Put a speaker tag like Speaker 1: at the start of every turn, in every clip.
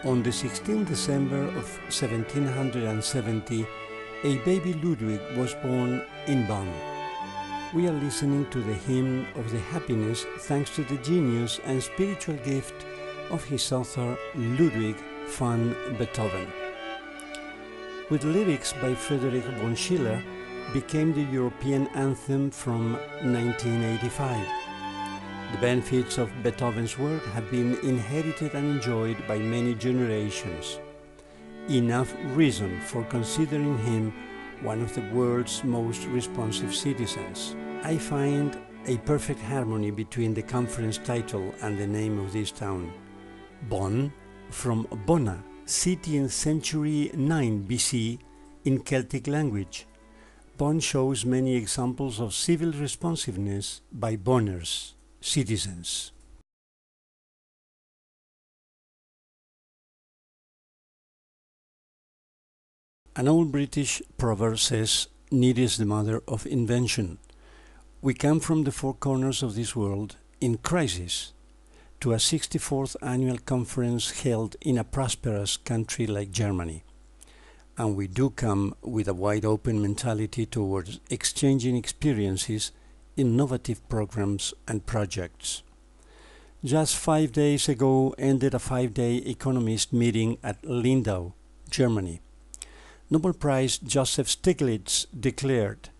Speaker 1: On the 16th December of 1770, a baby Ludwig was born in Bonn. We are listening to the hymn of the happiness thanks to the genius and spiritual gift of his author Ludwig van Beethoven. With lyrics by Friedrich von Schiller, became the European anthem from 1985. The benefits of Beethoven's work have been inherited and enjoyed by many generations. Enough reason for considering him one of the world's most responsive citizens. I find a perfect harmony between the conference title and the name of this town. Bonn, from Bona, city in century 9 BC in Celtic language. Bonn shows many examples of civil responsiveness by Bonners, citizens. An old British proverb says, "Need is the mother of invention." We come from the four corners of this world in crisis to a 64th annual conference held in a prosperous country like Germany. And we do come with a wide open mentality towards exchanging experiences, innovative programs and projects. Just 5 days ago ended a 5-day economist meeting at Lindau, Germany. Nobel Prize Joseph Stiglitz declared,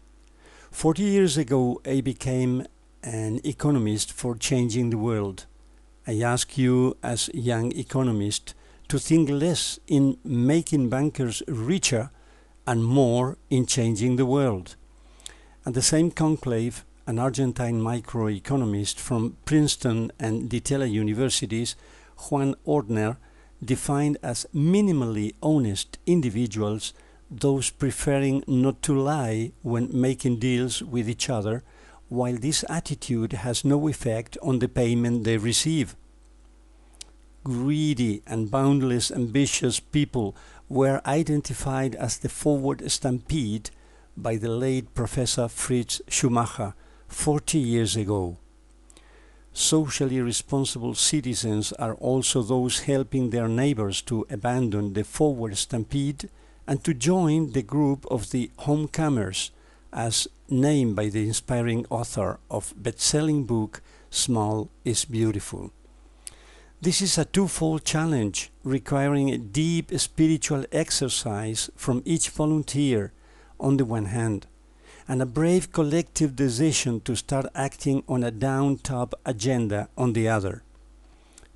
Speaker 1: 40 years ago I became an economist for changing the world. I ask you as a young economist to think less in making bankers richer and more in changing the world. At the same conclave, an Argentine microeconomist from Princeton and Ditela universities, Juan Ortner, defined as minimally honest individuals those preferring not to lie when making deals with each other, while this attitude has no effect on the payment they receive. Greedy and boundless ambitious people were identified as the forward stampede by the late Professor Fritz Schumacher 40 years ago. Socially responsible citizens are also those helping their neighbors to abandon the forward stampede and to join the group of the homecomers, as named by the inspiring author of best-selling book Small is Beautiful. This is a twofold challenge requiring a deep spiritual exercise from each volunteer on the one hand, and a brave collective decision to start acting on a down-top agenda on the other.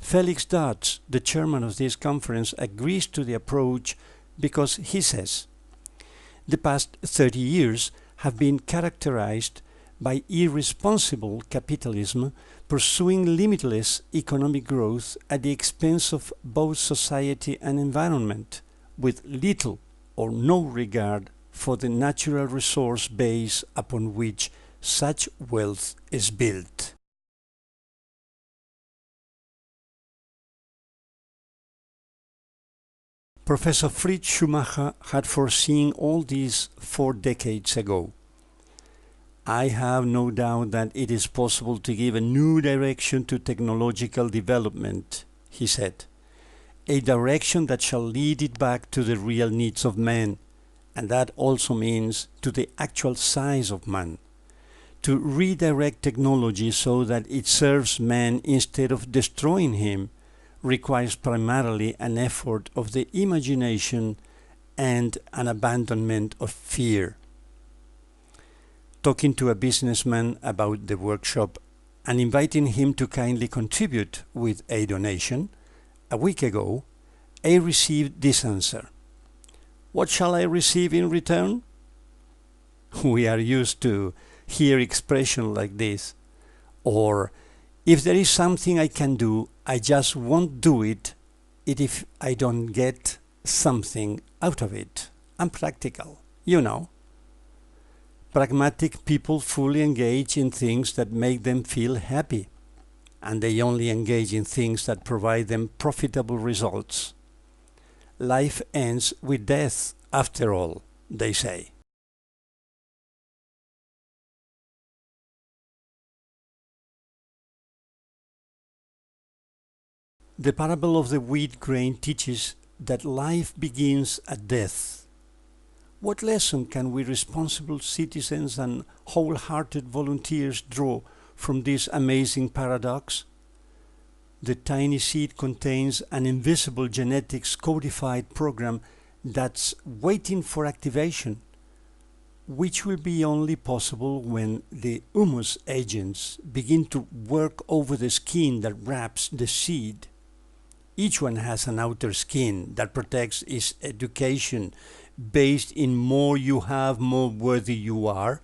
Speaker 1: Felix Dodds, the chairman of this conference, agrees to the approach because he says, the past 30 years have been characterized by irresponsible capitalism pursuing limitless economic growth at the expense of both society and environment, with little or no regard for the natural resource base upon which such wealth is built. Professor Fritz Schumacher had foreseen all this 4 decades ago. I have no doubt that it is possible to give a new direction to technological development, he said, a direction that shall lead it back to the real needs of man, and that also means to the actual size of man. To redirect technology so that it serves man instead of destroying him requires primarily an effort of the imagination and an abandonment of fear. Talking to a businessman about the workshop and inviting him to kindly contribute with a donation, a week ago, I received this answer. What shall I receive in return? We are used to hear expressions like this. Or, if there is something I can do, I just won't do it if I don't get something out of it. I'm practical, you know. Pragmatic people fully engage in things that make them feel happy, and they only engage in things that provide them profitable results. Life ends with death, after all, they say. The parable of the wheat grain teaches that life begins at death. What lesson can we responsible citizens and wholehearted volunteers draw from this amazing paradox? The tiny seed contains an invisible genetics codified program that's waiting for activation, which will be only possible when the humus agents begin to work over the skin that wraps the seed. Each one has an outer skin that protects its education based in more you have, more worthy you are,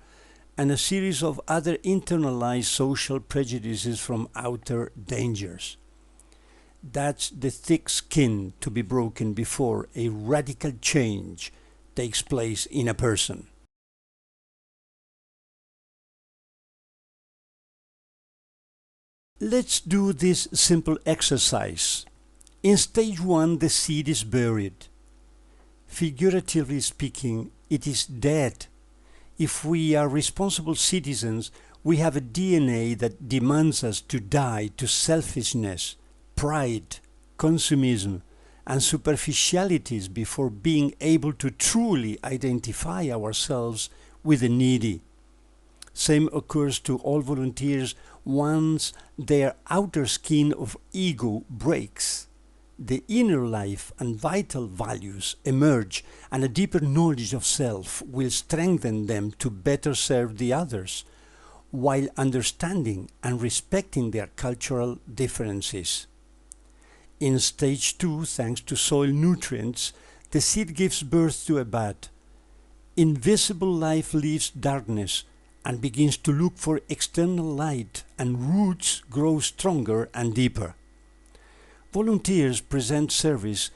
Speaker 1: and a series of other internalized social prejudices from outer dangers. That's the thick skin to be broken before a radical change takes place in a person. Let's do this simple exercise. In stage 1, the seed is buried. Figuratively speaking, it is dead. If we are responsible citizens, we have a DNA that demands us to die to selfishness, pride, consumism, and superficialities before being able to truly identify ourselves with the needy. Same occurs to all volunteers once their outer skin of ego breaks. The inner life and vital values emerge, and a deeper knowledge of self will strengthen them to better serve the others, while understanding and respecting their cultural differences. In stage 2, thanks to soil nutrients, the seed gives birth to a bud. Invisible life leaves darkness and begins to look for external light, and roots grow stronger and deeper. Volunteers present service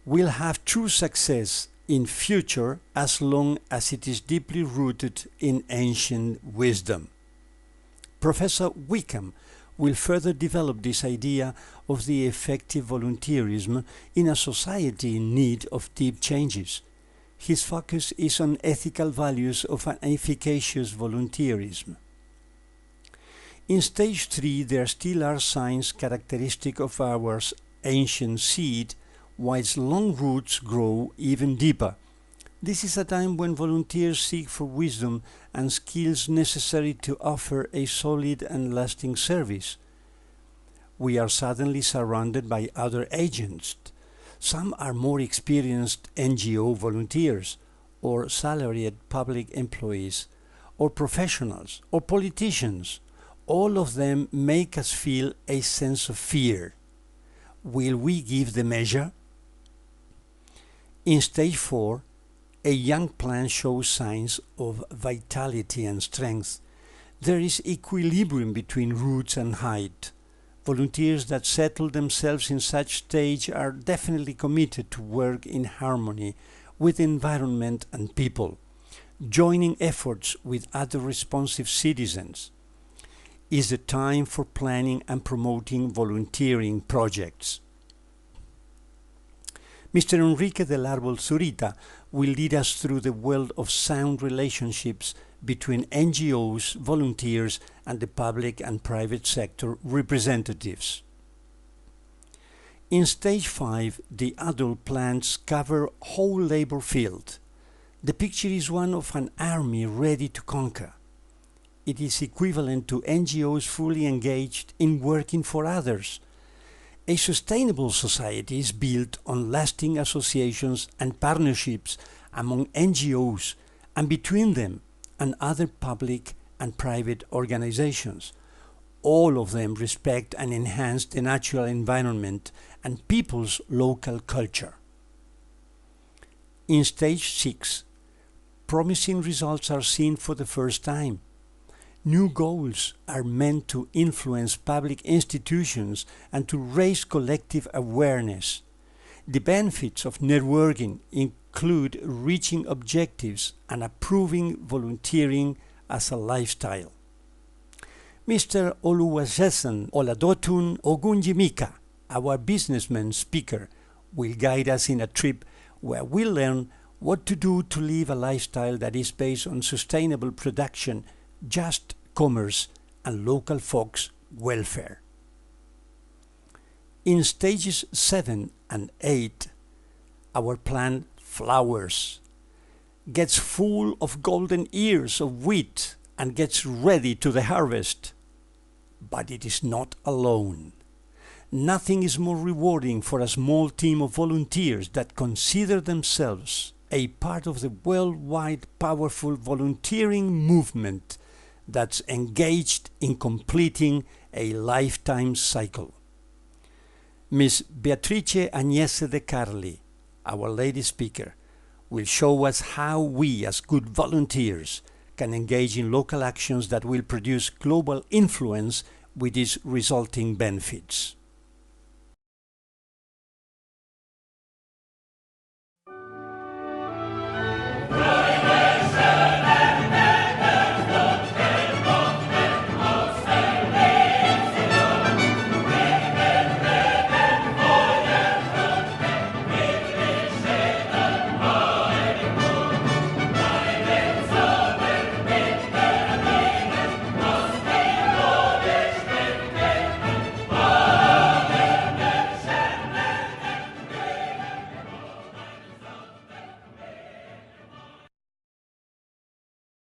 Speaker 1: will have true success in future as long as it is deeply rooted in ancient wisdom. Professor Wickham will further develop this idea of the effective volunteerism in a society in need of deep changes. His focus is on ethical values of an efficacious volunteerism. In stage 3, there still are signs characteristic of our ancient seed, whilst long roots grow even deeper. This is a time when volunteers seek for wisdom and skills necessary to offer a solid and lasting service. We are suddenly surrounded by other agents. Some are more experienced NGO volunteers, or salaried public employees, or professionals, or politicians. All of them make us feel a sense of fear. Will we give the measure? In stage 4, a young plant shows signs of vitality and strength. There is equilibrium between roots and height. Volunteers that settle themselves in such stage are definitely committed to work in harmony with the environment and people, joining efforts with other responsive citizens. Is the time for planning and promoting volunteering projects. Mr. Enrique del Árbol Zurita will lead us through the world of sound relationships between NGOs, volunteers, and the public and private sector representatives. In stage 5, the adult plants cover whole labor field. The picture is one of an army ready to conquer. It is equivalent to NGOs fully engaged in working for others. A sustainable society is built on lasting associations and partnerships among NGOs and between them and other public and private organizations. All of them respect and enhance the natural environment and people's local culture. In stage 6, promising results are seen for the first time. New goals are meant to influence public institutions and to raise collective awareness. The benefits of networking include reaching objectives and approving volunteering as a lifestyle. Mr. Oluwasesan Oladotun Ogunjimika, our businessman speaker, will guide us in a trip where we'll learn what to do to live a lifestyle that is based on sustainable production, just commerce, and local folks' welfare. In stages 7 and 8, our plant flowers, gets full of golden ears of wheat, and gets ready to the harvest. But it is not alone. Nothing is more rewarding for a small team of volunteers that consider themselves a part of the worldwide powerful volunteering movement that's engaged in completing a lifetime cycle. Miss Beatrice Agnese De Carli, our lady speaker, will show us how we as good volunteers can engage in local actions that will produce global influence with its resulting benefits.